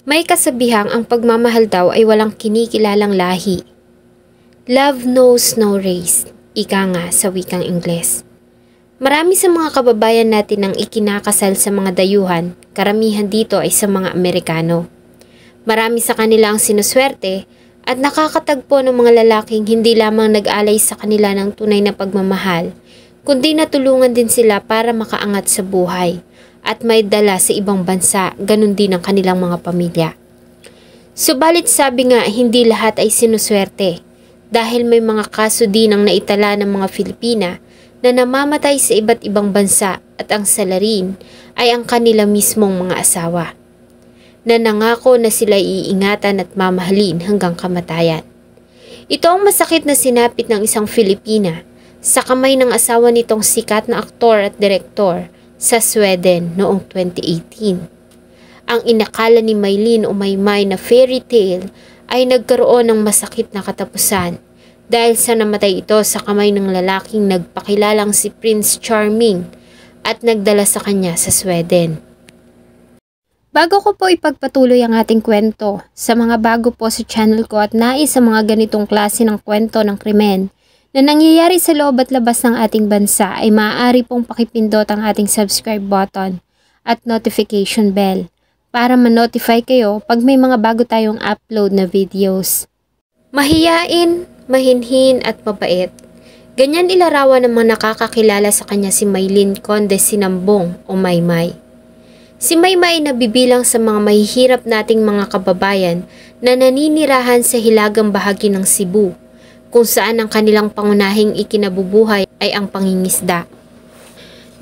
May kasabihang ang pagmamahal daw ay walang kinikilalang lahi. Love knows no race, ika nga sa wikang Ingles. Marami sa mga kababayan natin ang ikinakasal sa mga dayuhan, karamihan dito ay sa mga Amerikano. Marami sa kanila ang sinuswerte at nakakatagpo ng mga lalaking hindi lamang nag-alay sa kanila ng tunay na pagmamahal, kundi natulungan din sila para makaangat sa buhay at may dala sa ibang bansa, ganun din ang kanilang mga pamilya. Subalit sabi nga, hindi lahat ay sinuswerte dahil may mga kaso din ang naitala ng mga Filipina na namamatay sa iba't ibang bansa at ang salarin ay ang kanila mismong mga asawa na nangako na sila iingatan at mamahalin hanggang kamatayan. Ito ang masakit na sinapit ng isang Filipina sa kamay ng asawa nitong sikat na aktor at direktor sa Sweden noong 2018. Ang inakala ni Mylene o Maymay na fairy tale ay nagkaroon ng masakit na katapusan dahil sa namatay ito sa kamay ng lalaking nagpakilalang si Prince Charming at nagdala sa kanya sa Sweden. Bago ko po ipagpatuloy ang ating kwento, sa mga bago po sa channel ko at nais sa mga ganitong klase ng kwento ng krimen na nangyayari sa loob at labas ng ating bansa ay maaari pong pakipindot ang ating subscribe button at notification bell para ma-notify kayo pag may mga bago tayong upload na videos. Mahiyain, mahinhin at mabait. Ganyan ilarawan ng mga nakakakilala sa kanya si Mylene Conde Sinambong o Maymay. Si Maymay ay nabibilang sa mga mahihirap nating mga kababayan na naninirahan sa hilagang bahagi ng Cebu, kung saan ang kanilang pangunahing ikinabubuhay ay ang pangingisda.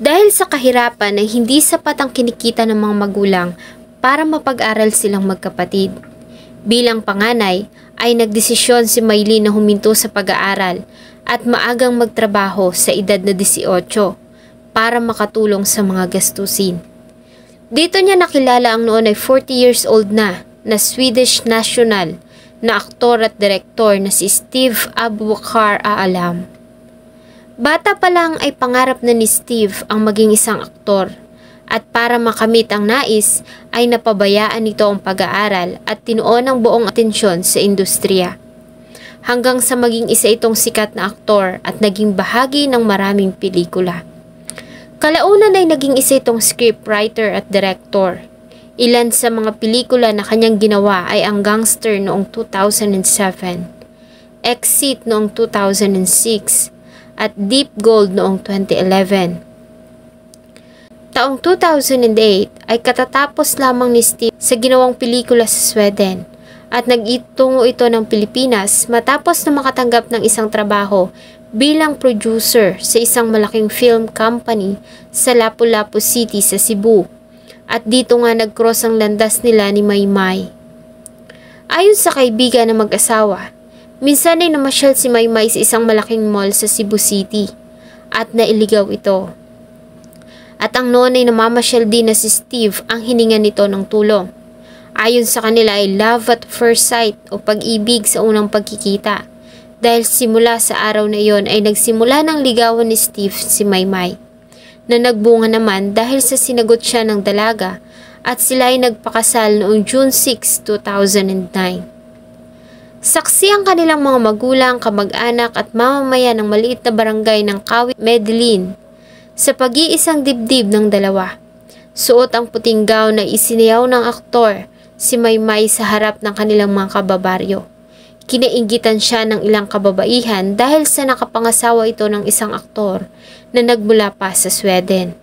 Dahil sa kahirapan ay hindi sapat ang kinikita ng mga magulang para mapag-aral silang magkapatid. Bilang panganay ay nagdesisyon si Mylene na huminto sa pag-aaral at maagang magtrabaho sa edad na 18 para makatulong sa mga gastusin. Dito niya nakilala ang noon ay 40 years old na Swedish national na aktor at direktor na si Steve Abubakar Aalam. Bata pa lang ay pangarap na ni Steve ang maging isang aktor at para makamit ang nais ay napabayaan nito ang pag-aaral at tinuon ang buong atensyon sa industriya. Hanggang sa maging isa itong sikat na aktor at naging bahagi ng maraming pelikula. Kalaunan ay naging isa itong scriptwriter at director. Ilan sa mga pelikula na kanyang ginawa ay ang Gangster noong 2007, Exit noong 2006, at Deep Gold noong 2011. Taong 2008 ay katatapos lamang ni Steve sa ginawang pelikula sa Sweden at nag-itungo ito ng Pilipinas matapos na makatanggap ng isang trabaho bilang producer sa isang malaking film company sa Lapu-Lapu City sa Cebu. At dito nga nag-cross ang landas nila ni Maymay. Ayon sa kaibigan na mag-asawa, minsan ay namasyal si Maymay sa isang malaking mall sa Cebu City at nailigaw ito. At ang noon ay namamasyal din na si Steve ang hininga nito ng tulong. Ayon sa kanila ay love at first sight o pag-ibig sa unang pagkikita. Dahil simula sa araw na iyon ay nagsimula ng ligawan ni Steve si Maymay, na nagbunga naman dahil sa sinagot siya ng dalaga at sila ay nagpakasal noong June 6, 2009. Saksi ang kanilang mga magulang, kamag-anak at mamamayan ng maliit na barangay ng Kawit, Medellin sa pag-iisang dibdib ng dalawa. Suot ang puting gown na isiniyaw ng aktor si Maymay sa harap ng kanilang mga kababaryo. Kinainggitan siya ng ilang kababaihan dahil sa nakapangasawa ito ng isang aktor na nagmula pa sa Sweden.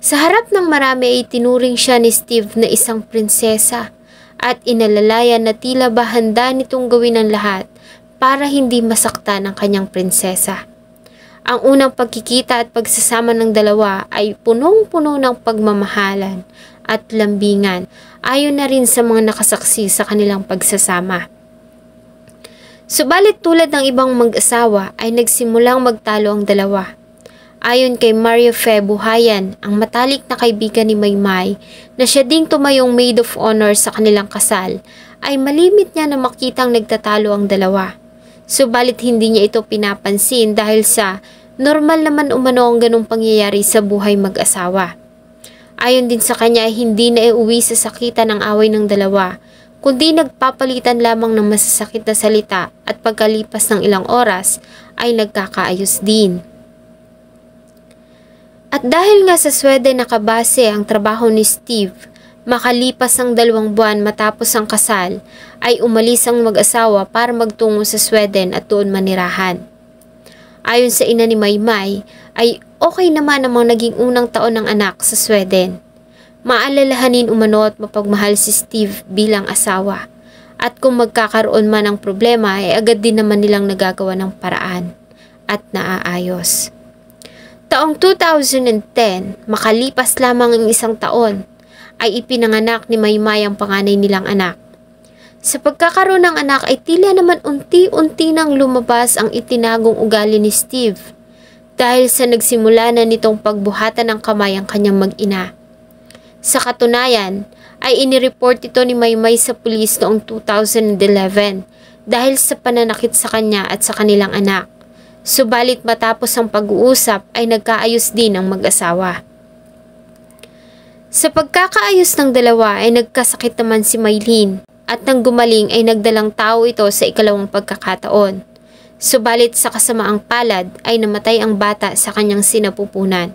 Sa harap ng marami ay tinuring siya ni Steve na isang prinsesa at inalalayan na tila ba handa nitong gawin ang lahat para hindi masaktan ang kanyang prinsesa. Ang unang pagkikita at pagsasama ng dalawa ay punong-puno ng pagmamahalan at lambingan ayon na rin sa mga nakasaksi sa kanilang pagsasama. Subalit tulad ng ibang mag-asawa ay nagsimulang magtalo ang dalawa. Ayon kay Mario Fe Buhayan, ang matalik na kaibigan ni Maymay na siya ding tumayong maid of honor sa kanilang kasal, ay malimit niya na makitang nagtatalo ang dalawa. Subalit hindi niya ito pinapansin dahil sa normal naman umano ang ganong pangyayari sa buhay mag-asawa. Ayon din sa kanya ay hindi na iuwi sa sakitan ng away ng dalawa, kundi nagpapalitan lamang ng masasakit na salita at pagkalipas ng ilang oras ay nagkakaayos din. At dahil nga sa Sweden nakabase ang trabaho ni Steve, makalipas ang 2 buwan matapos ang kasal, ay umalis ang mag-asawa para magtungo sa Sweden at doon manirahan. Ayon sa ina ni Maymay, ay okay naman ang naging unang taon ng anak sa Sweden. Maalalahanin umano at mapagmahal si Steve bilang asawa. At kung magkakaroon man ng problema ay agad din naman nilang nagagawa ng paraan at naaayos. Taong 2010, makalipas lamang ang 1 taon, ay ipinanganak ni Maymay ang panganay nilang anak. Sa pagkakaroon ng anak ay tila naman unti-unti nang lumabas ang itinagong ugali ni Steve dahil sa nagsimula na nitong pagbuhatan ng kamay ang kanyang mag-ina. Sa katunayan, ay inireport ito ni Maymay sa pulis noong 2011 dahil sa pananakit sa kanya at sa kanilang anak. Subalit matapos ang pag-uusap ay nagkaayos din ang mag-asawa. Sa pagkakaayos ng dalawa ay nagkasakit naman si Maylene at nang gumaling ay nagdalang tao ito sa ikalawang pagkakataon. Subalit sa kasamaang palad ay namatay ang bata sa kanyang sinapupunan.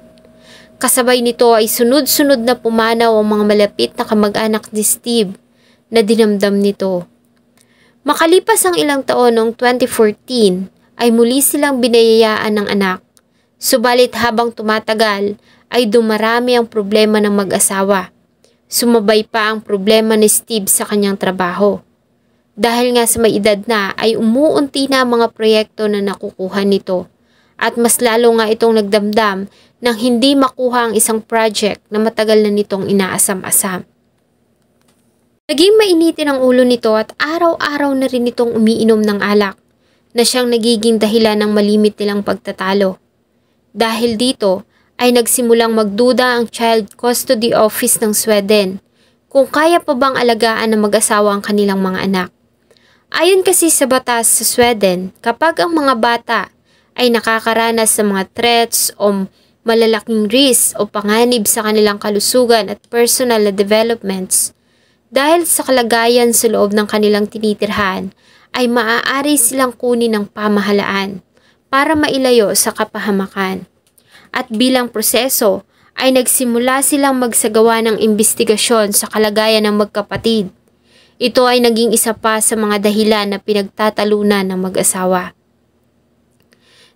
Kasabay nito ay sunod-sunod na pumanaw ang mga malapit na kamag-anak ni Steve na dinamdam nito. Makalipas ang ilang taon noong 2014 ay muli silang binayayaan ng anak. Subalit habang tumatagal ay dumarami ang problema ng mag-asawa. Sumabay pa ang problema ni Steve sa kanyang trabaho. Dahil nga sa may edad na ay umuunti na ang mga proyekto na nakukuha nito at mas lalo nga itong nagdamdam nang hindi makuha ang isang project na matagal na nitong inaasam-asam. Naging mainitin ang ulo nito at araw-araw na rin itong umiinom ng alak na siyang nagiging dahilan ng malimit nilang pagtatalo. Dahil dito ay nagsimulang magduda ang Child Custody Office ng Sweden kung kaya pa bang alagaan ng mag-asawa ang kanilang mga anak. Ayon kasi sa batas sa Sweden, kapag ang mga bata ay nakakaranas sa mga threats o malalaking risk o panganib sa kanilang kalusugan at personal na developments, dahil sa kalagayan sa loob ng kanilang tinitirhan, ay maaari silang kunin ng pamahalaan para mailayo sa kapahamakan. At bilang proseso ay nagsimula silang magsagawa ng imbestigasyon sa kalagayan ng magkapatid. Ito ay naging isa pa sa mga dahilan na pinagtatalunan ng mag-asawa.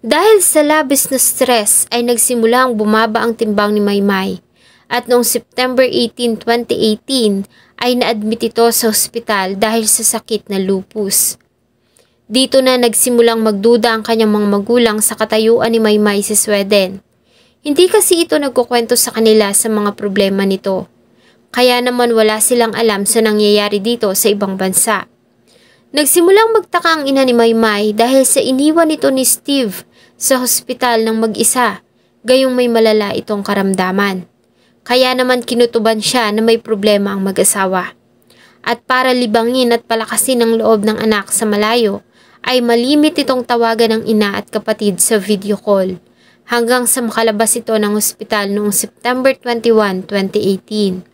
Dahil sa labis na stress ay nagsimulang bumaba ang timbang ni Maymay at noong September 18, 2018 ay na-admit ito sa ospital dahil sa sakit na lupus. Dito na nagsimulang magduda ang kanyang mga magulang sa katayuan ni Maymay sa Sweden. Hindi kasi ito nagkukwento sa kanila sa mga problema nito. Kaya naman wala silang alam sa nangyayari dito sa ibang bansa. Nagsimulang magtaka ang ina ni Maymay dahil sa iniwan nito ni Steve sa hospital ng mag-isa, gayong may malala itong karamdaman. Kaya naman kinutuban siya na may problema ang mag-asawa. At para libangin at palakasin ang loob ng anak sa malayo, ay malimit itong tawagan ng ina at kapatid sa video call hanggang sa makalabas ito ng ospital noong September 21, 2018.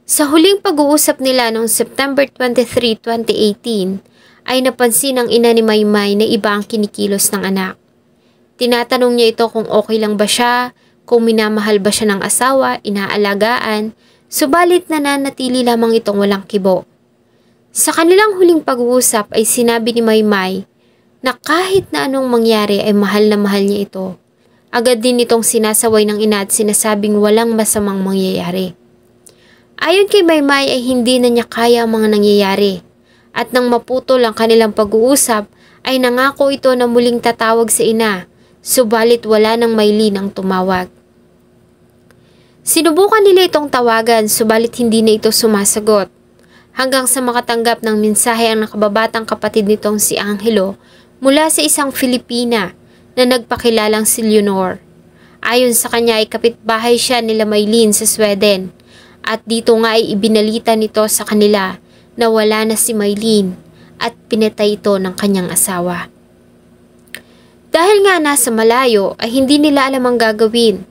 Sa huling pag-uusap nila noong September 23, 2018 ay napansin ng ina ni Maymay na iba ang kinikilos ng anak. Tinatanong niya ito kung okay lang ba siya, kung minamahal ba siya ng asawa, inaalagaan, subalit nananatili lamang itong walang kibo. Sa kanilang huling pag-uusap ay sinabi ni Maymay na kahit na anong mangyari ay mahal na mahal niya ito. Agad din itong sinasaway ng ina at sinasabing walang masamang mangyayari. Ayon kay Maymay ay hindi na niya kaya ang mga nangyayari at nang maputol ang kanilang pag-uusap ay nangako ito na muling tatawag sa ina, subalit wala nang Maylene ang tumawag. Sinubukan nila itong tawagan subalit hindi na ito sumasagot. Hanggang sa makatanggap ng mensahe ang nakababatang kapatid nitong si Angelo mula sa isang Filipina na nagpakilalang si Leonor. Ayon sa kanya ay kapitbahay siya nila Maylene sa Sweden at dito nga ay ibinalita nito sa kanila na wala na si Maylene at pinatay ito ng kanyang asawa. Dahil nga nasa malayo ay hindi nila alam ang gagawin.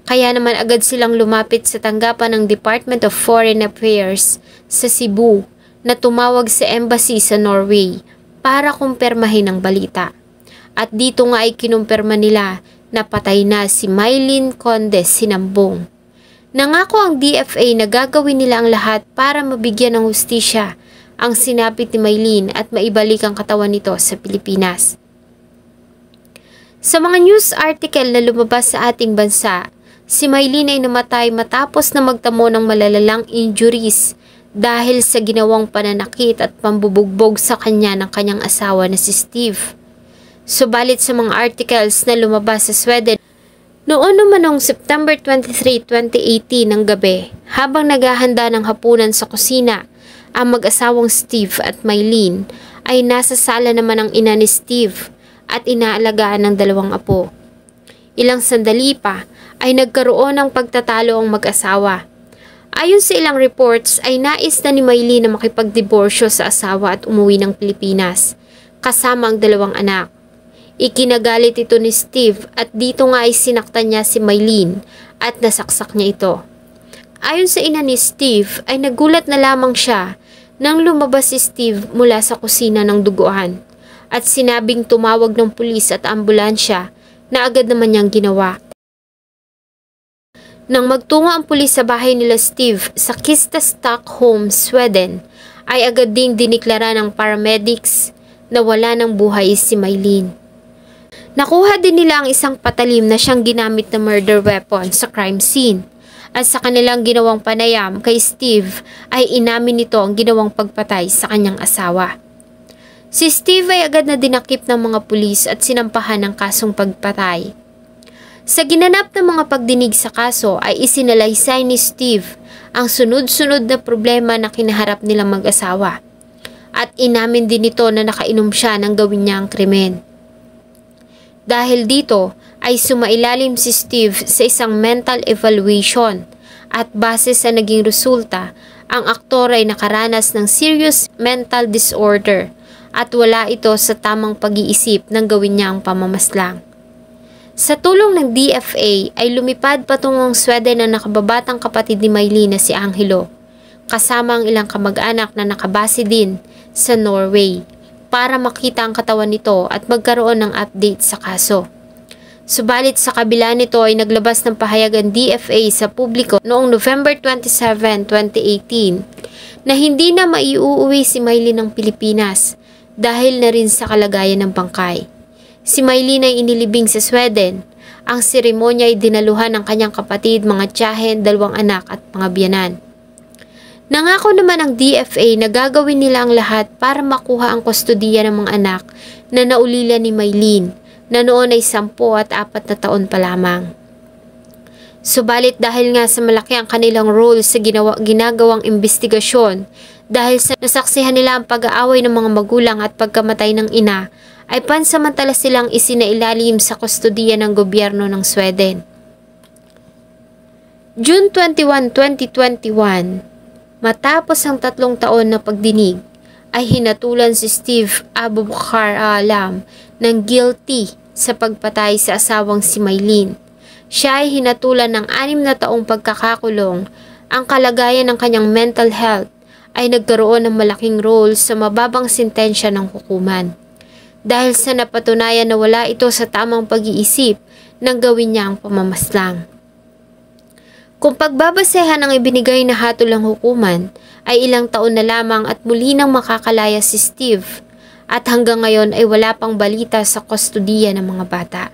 Kaya naman agad silang lumapit sa tanggapan ng Department of Foreign Affairs sa Cebu na tumawag sa embassy sa Norway para kumpirmahin ang balita. At dito nga ay kinumpirma nila na patay na si Mylene Conde Sinambong. Nangako ang DFA na gagawin nila ang lahat para mabigyan ng hustisya ang sinapit ni Mylene at maibalik ang katawan nito sa Pilipinas. Sa mga news article na lumabas sa ating bansa, si Mylene ay namatay matapos na magtamo ng malalalang injuries dahil sa ginawang pananakit at pambubugbog sa kanya ng kanyang asawa na si Steve. Subalit sa mga articles na lumabas sa Sweden, noon naman noong September 23, 2018 ng gabi, habang naghahanda ng hapunan sa kusina, ang mag-asawang Steve at Mylene ay nasa sala naman ang ina ni Steve at inaalagaan ng dalawang apo. Ilang sandali pa ay nagkaroon ng pagtatalo ang mag-asawa. Ayon sa ilang reports ay nais na ni Mylene na makipagdiborsyo sa asawa at umuwi ng Pilipinas, kasama ang dalawang anak. Ikinagalit ito ni Steve at dito nga ay sinaktan niya si Mylene at nasaksak niya ito. Ayon sa ina ni Steve ay nagulat na lamang siya nang lumabas si Steve mula sa kusina ng duguan at sinabing tumawag ng pulis at ambulansya na agad naman niyang ginawa. Nang magtungo ang pulis sa bahay nila Steve sa Kista, Stockholm, Sweden, ay agad ding diniklara ng paramedics na wala ng buhay si Mylene. Nakuha din nila ang isang patalim na siyang ginamit na murder weapon sa crime scene. At sa kanilang ginawang panayam kay Steve ay inamin nito ang ginawang pagpatay sa kanyang asawa. Si Steve ay agad na dinakip ng mga pulis at sinampahan ng kasong pagpatay. Sa ginanap na mga pagdinig sa kaso ay isinalaysay ni Steve ang sunod-sunod na problema na kinaharap nilang mag-asawa. At inamin din nito na nakainom siya nang gawin niya ang krimen. Dahil dito ay sumailalim si Steve sa isang mental evaluation at base sa naging resulta, ang aktor ay nakaranas ng serious mental disorder at wala ito sa tamang pag-iisip nang gawin niya ang pamamaslang. Sa tulong ng DFA ay lumipad patungong Sweden ang nakababatang kapatid ni Mylene na si Angelo, kasama ang ilang kamag-anak na nakabase din sa Norway, para makita ang katawan nito at magkaroon ng update sa kaso. Subalit sa kabila nito ay naglabas ng pahayag ang DFA sa publiko noong November 27, 2018 na hindi na maiuuwi si Mylene ng Pilipinas dahil na rin sa kalagayan ng bangkay. Si Mylene ay inilibing sa Sweden. Ang seremonya ay dinaluhan ng kanyang kapatid, mga tiyahin, dalawang anak at mga biyanan. Nangako naman ang DFA na gagawin nila ang lahat para makuha ang kustodiya ng mga anak na naulila ni Mylene na noon ay 10 at 4 na taon pa lamang. Subalit dahil nga sa malaki ang kanilang role sa ginagawang investigasyon, dahil sa nasaksihan nila ang pag-aaway ng mga magulang at pagkamatay ng ina, ay pansamantala silang isinailalim sa kustodiya ng gobyerno ng Sweden. June 21, 2021, matapos ang 3 taon na pagdinig, ay hinatulan si Steve Abubakar Alam ng guilty sa pagpatay sa asawang si Mylene. Siya ay hinatulan ng 6 na taong pagkakakulong. Ang kalagayan ng kanyang mental health ay nagkaroon ng malaking role sa mababang sentensya ng hukuman. Dahil sa napatunayan na wala ito sa tamang pag-iisip nang gawin niya ang pamamaslang. Kung pagbabasehan ang ibinigay na hatol ng hukuman, ay ilang taon na lamang at muli nang makakalaya si Steve at hanggang ngayon ay wala pang balita sa kustodiya ng mga bata.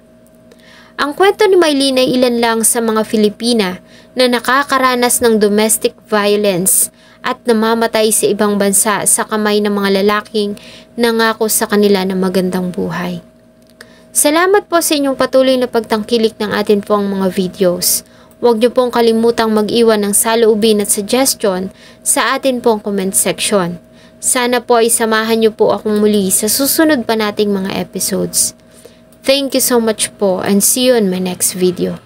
Ang kwento ni Mylene ay ilan lang sa mga Filipina na nakakaranas ng domestic violence at namamatay sa ibang bansa sa kamay ng mga lalaking nangako sa kanila ng magandang buhay. Salamat po sa inyong patuloy na pagtangkilik ng atin pong mga videos. Huwag niyo pong kalimutang mag-iwan ng saloobin at suggestion sa atin pong comment section. Sana po ay samahan niyo po akong muli sa susunod pa nating mga episodes. Thank you so much po and see you in my next video.